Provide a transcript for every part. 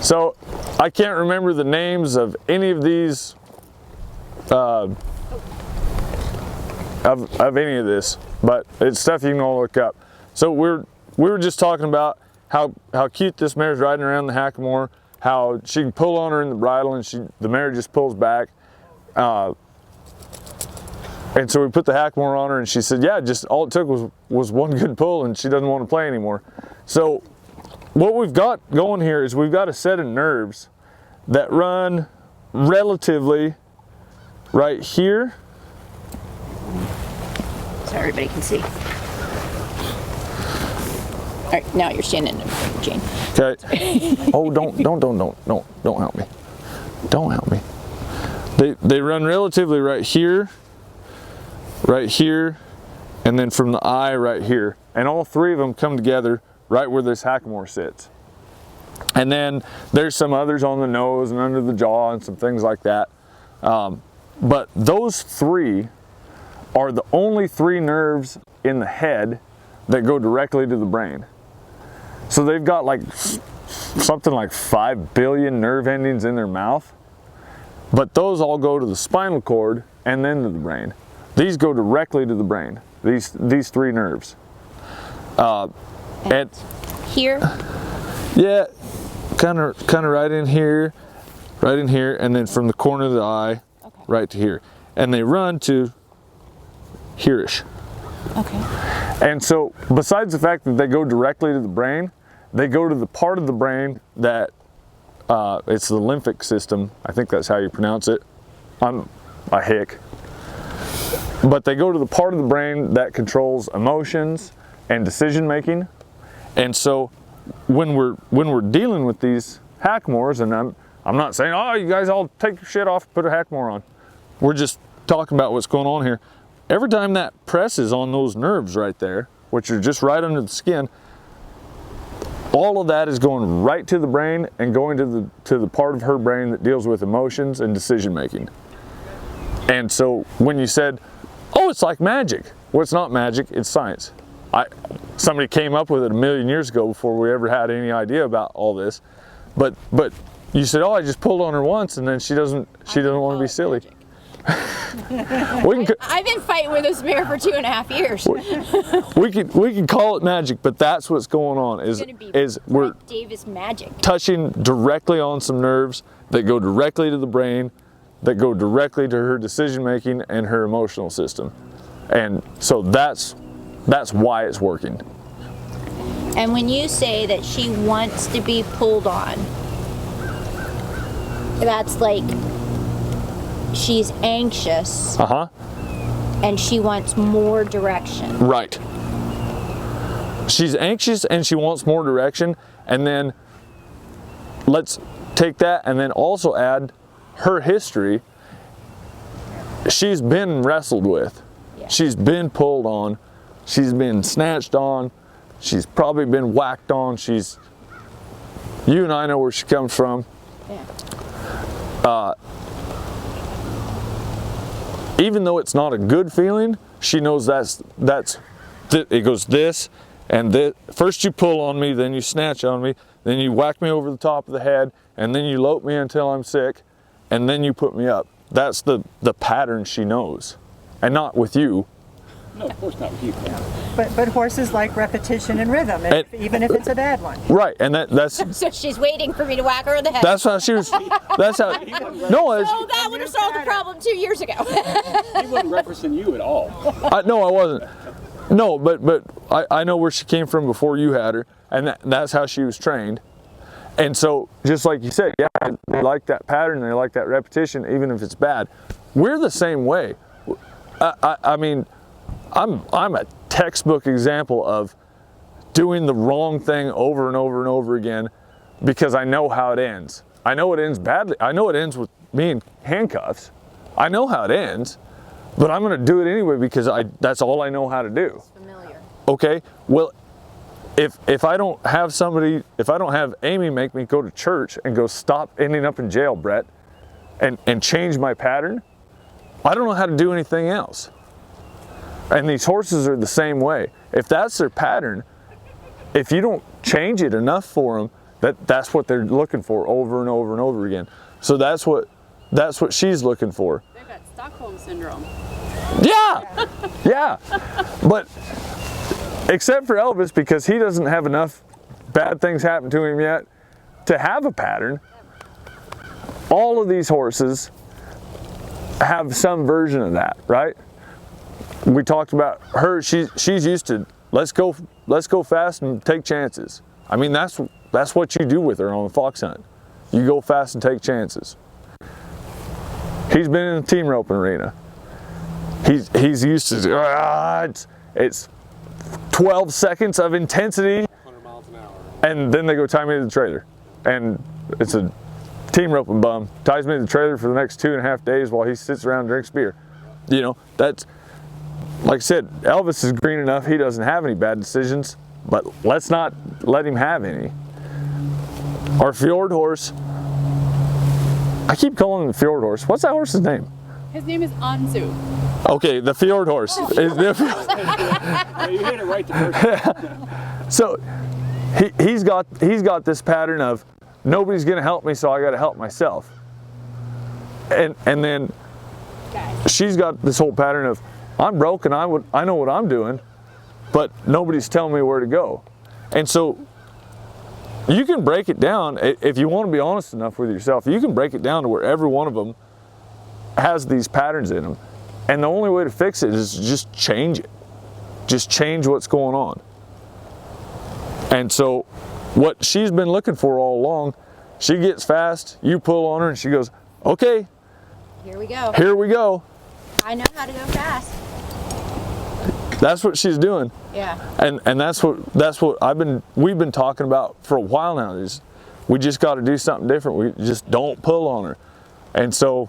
So I can't remember the names of any of these, of any of this, but it's stuff you can all look up. So we were just talking about how cute this mare's riding around the hackamore, how she can pull on her in the bridle and the mare just pulls back. And so we put the hackamore on her and she said, yeah, just all it took was one good pull and she doesn't want to play anymore. So what we've got going here is we've got a set of nerves that run relatively right here. So everybody can see. All right, now you're standing in front of Jane. Okay. Oh, don't help me. Don't help me. They run relatively right here, and then from the eye right here. And all three of them come together right where this hackamore sits. And then there's some others on the nose and under the jaw and some things like that. But those three are the only three nerves in the head that go directly to the brain. So they've got like something like 5 billion nerve endings in their mouth, but those all go to the spinal cord and then to the brain. These go directly to the brain, these three nerves. And here? Yeah, kind of right in here, and then from the corner of the eye, okay, right to here. And they run to here-ish. Okay. And so besides the fact that they go directly to the brain, they go to the part of the brain that, it's the lymphic system. I think that's how you pronounce it. I'm a hick. But they go to the part of the brain that controls emotions and decision making. And so when we're dealing with these hackamores, and I'm not saying, oh, you guys all take your shit off and put a hackamore on. We're just talking about what's going on here. Every time that presses on those nerves right there, which are just right under the skin, all of that is going right to the brain and going to the part of her brain that deals with emotions and decision making. And so when you said, oh, it's like magic. Well, it's not magic, it's science. Somebody came up with it 1,000,000 years ago before we ever had any idea about all this. But you said, oh, I just pulled on her once and then she doesn't want to be silly. I've been fighting with this mare for 2.5 years. we can call it magic, but that's what's going on. Is we're Davis magic, touching directly on some nerves that go directly to the brain, that go directly to her decision making and her emotional system, and so that's why it's working. And when you say that she wants to be pulled on, that's like she's anxious. And she wants more direction. Right. She's anxious and she wants more direction, and then let's take that and then also add her history. She's been wrestled with. Yeah. She's been pulled on. She's been snatched on. She's probably been whacked on. You and I know where she comes from. Yeah. Even though it's not a good feeling, she knows it goes this and this. First you pull on me, then you snatch on me, then you whack me over the top of the head, and then you lope me until I'm sick, and then you put me up. That's the pattern she knows, and not with you. No, of course not with you. But horses like repetition and rhythm, even if it's a bad one. Right, and that's. So she's waiting for me to whack her in the head. That's how she was. That's how. No, so that would have solved the problem 2 years ago. He wasn't referencing you at all. No, I wasn't. No, but I know where she came from before you had her, and that's how she was trained. And so, just like you said, yeah, they like that pattern, they like that repetition, even if it's bad. We're the same way. I mean, I'm a textbook example of doing the wrong thing over and over and over again because I know how it ends. I know it ends badly. I know it ends with me in handcuffs. I know how it ends, but I'm going to do it anyway because that's all I know how to do. It's familiar. Okay, well, if I don't have Amy make me go to church and go, stop ending up in jail, Brett, and change my pattern, I don't know how to do anything else. And these horses are the same way. If that's their pattern, if you don't change it enough for them That's what they're looking for over and over and over again. So that's what she's looking for. They've got Stockholm syndrome. Yeah, yeah. But except for Elvis, because he doesn't have enough bad things happen to him yet to have a pattern, all of these horses have some version of that, right? We talked about her. She's used to let's go fast and take chances. I mean, that's what you do with her on the fox hunt. You go fast and take chances. He's been in the team roping arena. He's used to it's 12 seconds of intensity, 100 miles an hour, and then they go tie me to the trailer, and it's a team roping bum ties me to the trailer for the next 2.5 days while he sits around and drinks beer. You know, that's like I said, Elvis is green enough. He doesn't have any bad decisions, but let's not let him have any. Our fjord horse, I keep calling him the fjord horse. What's that horse's name? His name is Anzu. Okay, the fjord horse. Yeah, you hit it right the first time. So he's got this pattern of nobody's gonna help me, so I gotta help myself. And then she's got this whole pattern of I'm broke and I know what I'm doing, but nobody's telling me where to go. And so you can break it down, if you want to be honest enough with yourself, you can break it down to where every one of them has these patterns in them. And the only way to fix it is just change it. Just change what's going on. And so what she's been looking for all along, she gets fast, you pull on her and she goes, okay, Here we go. here we go. I know how to go fast. That's what she's doing. Yeah. And that's what we've been talking about for a while now. Is we just got to do something different. We just don't pull on her. And so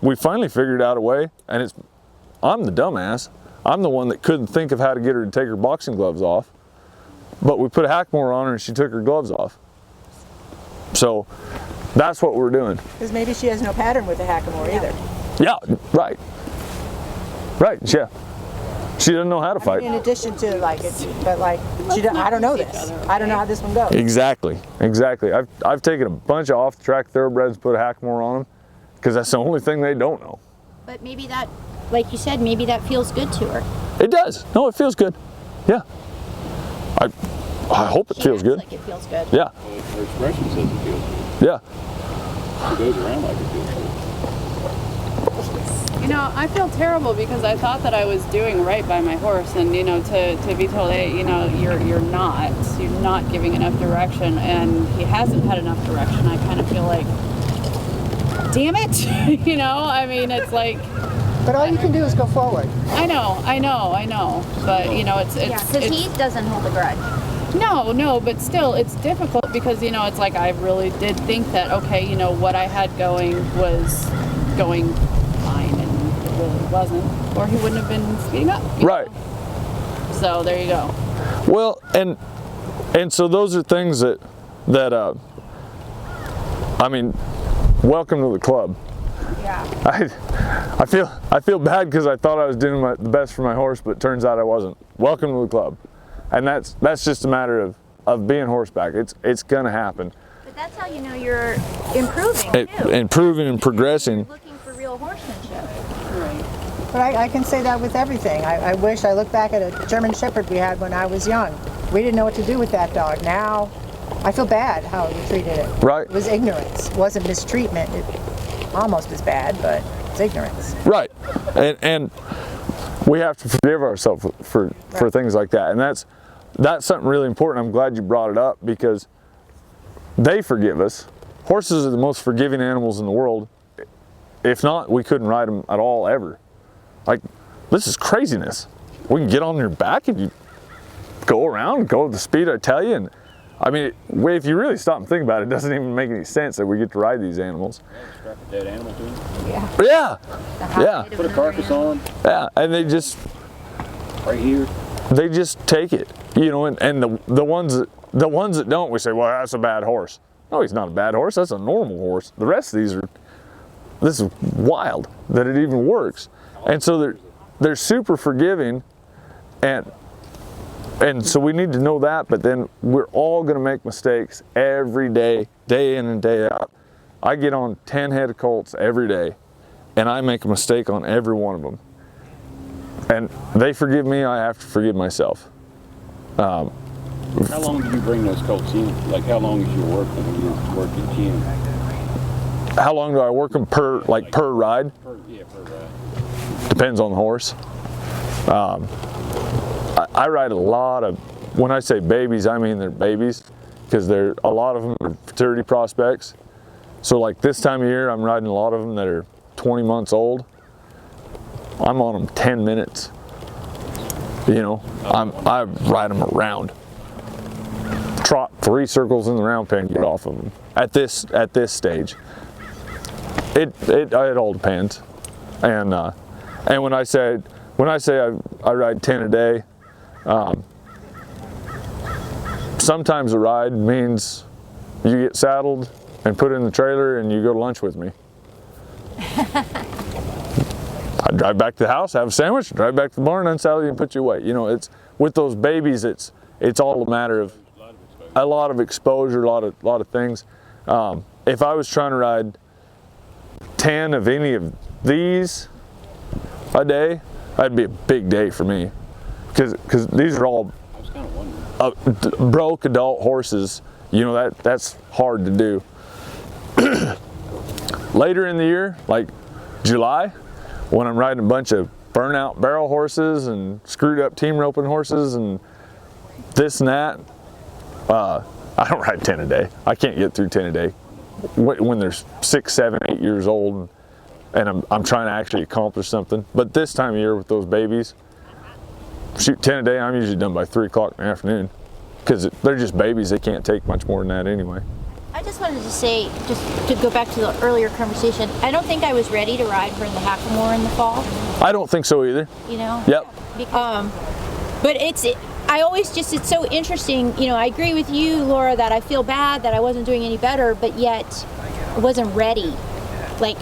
we finally figured out a way, and I'm the dumbass. I'm the one that couldn't think of how to get her to take her boxing gloves off. But we put a hackamore on her and she took her gloves off. So that's what we're doing. Because maybe she has no pattern with the hackamore either. Yeah, right. Right, yeah. She doesn't know how to fight. In addition to like it, but like I don't know this. I don't know how this one goes. Exactly. I've taken a bunch of off-the-track thoroughbreds, put a hackamore on them, because that's the only thing they don't know. But maybe that, like you said, maybe that feels good to her. It does. No, it feels good. Yeah. I hope it She feels acts good. like it feels good. Yeah. Well, her expression says it feels good. Yeah. She goes around like it feels good. You know, I feel terrible because I thought that I was doing right by my horse, and you know, to be told, hey, you know, you're not giving enough direction, and he hasn't had enough direction. I kind of feel like, damn it, you know. I mean, it's like. But all you can do is go forward. I know, but you know, Yeah, because he doesn't hold a grudge. No, but still, it's difficult because, you know, it's like I really did think that, okay, you know, what I had going was going fine, and it really wasn't, or he wouldn't have been speeding up. Right. Know? So there you go. Well, and so those are things that I mean, welcome to the club. Yeah. I feel bad because I thought I was doing the best for my horse, but it turns out I wasn't. Welcome to the club. And that's just a matter of being horseback. It's gonna happen. But that's how you know you're improving too. Improving and progressing. You're looking for real horsemanship. Right. But I can say that with everything. I wish I look back at a German Shepherd we had when I was young. We didn't know what to do with that dog. Now I feel bad how we treated it. Right. It was ignorance. It wasn't mistreatment. Almost as bad, but it's ignorance. Right. And we have to forgive ourselves for things like that. And that's something really important. I'm glad you brought it up because they forgive us. Horses are the most forgiving animals in the world. If not, we couldn't ride them at all ever. Like, this is craziness. We can get on your back and you go around, go at the speed I tell you. And I mean, if you really stop and think about it, it doesn't even make any sense that we get to ride these animals. Strap a dead animal to him. Yeah. Yeah. The hide Yeah. of Put a another carcass animal. on, Yeah. And they just right here. take it, you know, and the ones that don't, we say, well, that's a bad horse. No, he's not a bad horse. That's a normal horse. The rest of these this is wild that it even works. And so they're super forgiving, and And so we need to know that, but then we're all going to make mistakes every day, day in and day out. I get on 10 head of colts every day, and I make a mistake on every one of them. And they forgive me, I have to forgive myself. How long do you bring those colts in? Like, how long is your work when you're working 10? How long do I work them per ride? Per ride. Depends on the horse. I ride a lot of, when I say babies, I mean they're babies, because a lot of them are fertility prospects. So like this time of year, I'm riding a lot of them that are 20 months old. I'm on them 10 minutes. You know, I ride them around. Trot 3 circles in the round pen, get off of them. At this stage, it all depends. And when I say I ride 10 a day, sometimes a ride means you get saddled and put in the trailer and you go to lunch with me. I drive back to the house, have a sandwich, drive back to the barn, unsaddle you and put you away. You know, it's with those babies, it's all a matter of a lot of exposure, a lot of things. If I was trying to ride 10 of any of these a day, that'd be a big day for me, because these are all broke adult horses. You know, that's hard to do. Later in the year, like July, when I'm riding a bunch of burnout barrel horses and screwed up team roping horses and this and that, I don't ride 10 a day. I can't get through 10 a day when they're 6, 7, 8 years old and I'm trying to actually accomplish something. But this time of year with those babies, shoot 10 a day, I'm usually done by 3 o'clock in the afternoon, because they're just babies. They can't take much more than that anyway. I just wanted to say, just to go back to the earlier conversation, I don't think I was ready to ride her in the hackamore in the fall. I don't think so either. You know? Yep. But it's so interesting. You know, I agree with you, Laura, that I feel bad that I wasn't doing any better, but yet I wasn't ready. Like,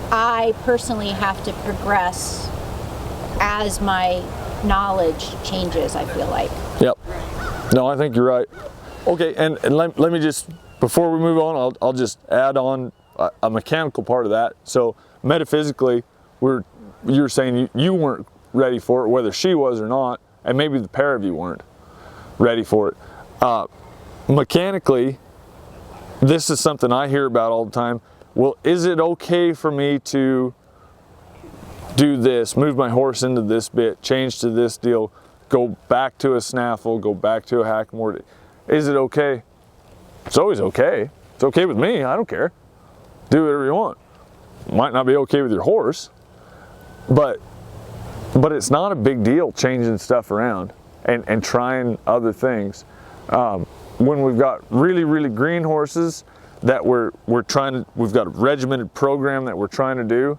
I personally have to progress as my knowledge changes, I feel like. Yep. No, I think you're right. Okay, and let me just, before we move on, I'll just add on a mechanical part of that. So metaphysically, you're saying you weren't ready for it, whether she was or not, and maybe the pair of you weren't ready for it. Mechanically, this is something I hear about all the time. Well, is it okay for me to do this, move my horse into this bit, change to this deal, go back to a snaffle, go back to a hackamore? Is it okay? It's always okay. It's okay with me. I don't care. Do whatever you want. Might not be okay with your horse, but it's not a big deal changing stuff around and trying other things. When we've got really, really green horses that we've got a regimented program that we're trying to do,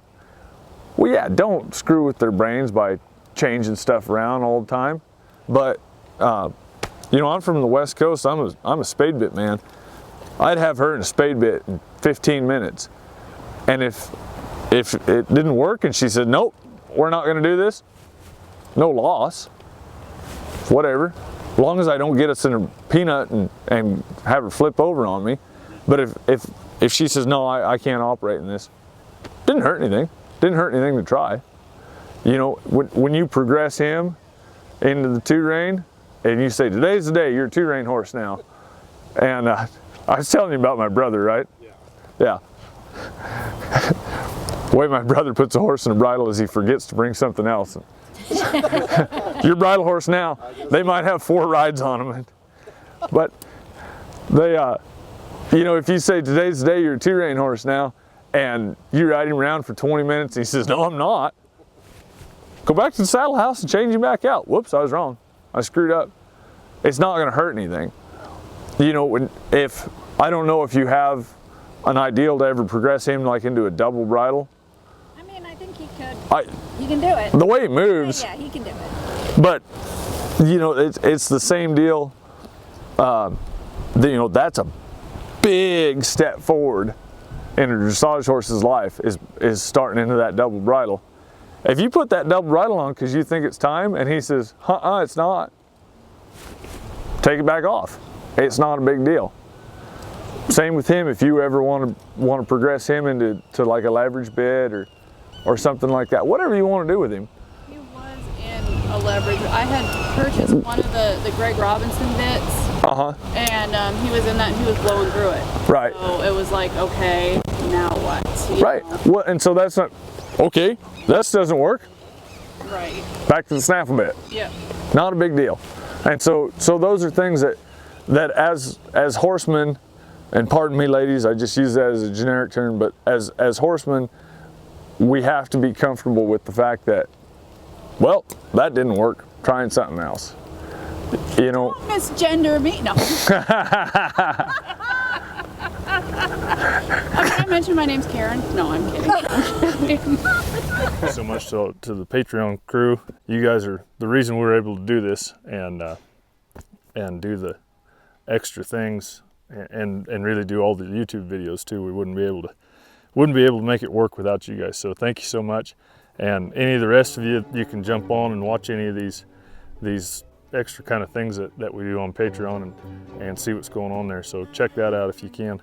well, yeah, don't screw with their brains by changing stuff around all the time. But you know, I'm from the West Coast. I'm a spade bit man. I'd have her in a spade bit in 15 minutes, and if it didn't work and she said, nope, we're not going to do this, no loss, whatever, as long as I don't get us in a peanut and have her flip over on me. But if she says, no, I can't operate in this, didn't hurt anything. Didn't hurt anything to try. You know, when you progress him into the 2-rein and you say, today's the day, you're a 2-rein horse now. And I was telling you about my brother, right? Yeah. The way my brother puts a horse in a bridle is he forgets to bring something else. Your bridle horse now, they might have 4 rides on them. But they, you know, if you say today's the day, you're a 2-rein horse now, and you ride him around for 20 minutes and he says, no, I'm not, go back to the saddle house and change him back out. Whoops, I was wrong. I screwed up. It's not going to hurt anything. You know, if I don't know if you have an ideal to ever progress him like into a double bridle. I mean, I think he could. He can do it. The way he moves. Yeah, he can do it. But, you know, it's the same deal. You know, that's a big step forward in a dressage horse's life, is starting into that double bridle. If you put that double bridle on because you think it's time and he says, it's not, take it back off. It's not a big deal. Same with him. If you ever want to progress him into like a leverage bit or something like that, whatever you want to do with him. He was in a leverage. I had purchased one of the Greg Robinson bits. And he was in that and he was blowing through it. Right. So it was like, okay, now what? Right. Well, and so that's not, okay, this doesn't work. Right. Back to the snaffle bit. Yeah. Not a big deal. And so those are things that as horsemen, and pardon me ladies, I just use that as a generic term, but as horsemen, we have to be comfortable with the fact that, well, that didn't work, trying something else. You know, Don't misgender me. No. Can I mention my name's Karen? No, I'm kidding. So much to the Patreon crew. You guys are the reason we're able to do this and do the extra things and really do all the YouTube videos too. We wouldn't be able to make it work without you guys. So thank you so much. And any of the rest of you, you can jump on and watch any of these extra kind of things that we do on Patreon and see what's going on there. So check that out if you can.